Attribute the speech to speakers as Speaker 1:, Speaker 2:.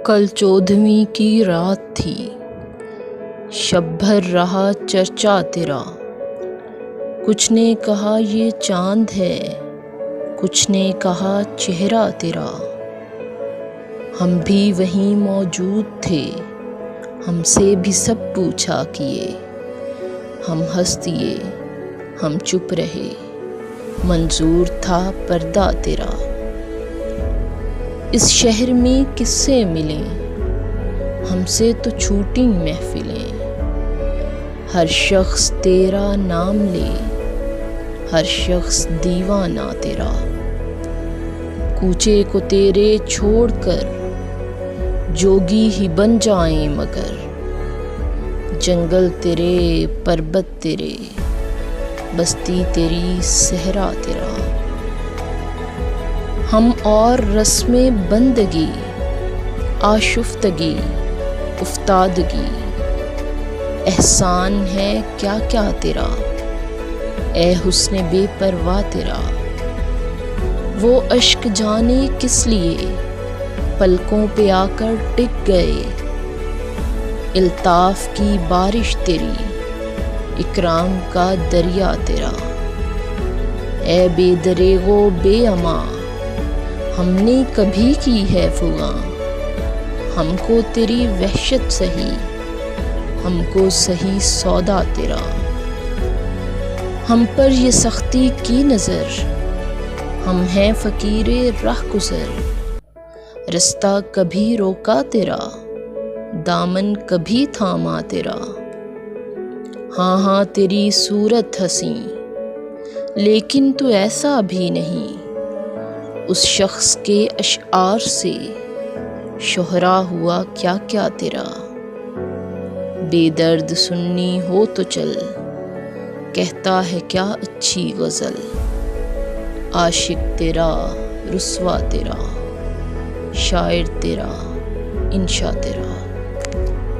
Speaker 1: कल 14वीं की रात थी, शब भर रहा चर्चा तेरा। कुछ ने कहा ये चांद है, कुछ ने कहा चेहरा तेरा। हम भी वहीं मौजूद थे, हमसे भी सब पूछा किए। हम हंस दिए, हम चुप रहे, मंजूर था पर्दा तेरा। इस शहर में किससे मिलें, हमसे तो छूटी महफिलें। हर शख्स तेरा नाम ले, हर शख्स दीवाना तेरा। कूचे को तेरे छोड़कर जोगी ही बन जाएं मगर। जंगल तेरे, पर्वत तेरे, बस्ती तेरी, सहरा तेरा। हम और रस्मे बंदगी, आशुफ्तगी, उफ्तादगी। एहसान है क्या क्या तेरा, ए हुस्न बेपरवाह तेरा। वो अश्क जाने किस लिए पलकों पे आकर टिक गए। इल्ताफ की बारिश तेरी, इकराम का दरिया तेरा। ए बेदरेगो बेअमा, हमने कभी की है फुगा। हमको तेरी वहशत सही, हमको सही सौदा तेरा। हम पर ये सख्ती की नज़र, हम हैं फ़कीरे राह गुज़र। रास्ता कभी रोका तेरा, दामन कभी थामा तेरा। हाँ हाँ तेरी सूरत हंसी, लेकिन तू ऐसा भी नहीं। उस शख्स के अशआर से शोहरा हुआ क्या क्या तेरा। बेदर्द सुन्नी हो तो चल, कहता है क्या अच्छी गज़ल। आशिक तेरा, रुस्वा तेरा, शायर तेरा, इंशा तेरा।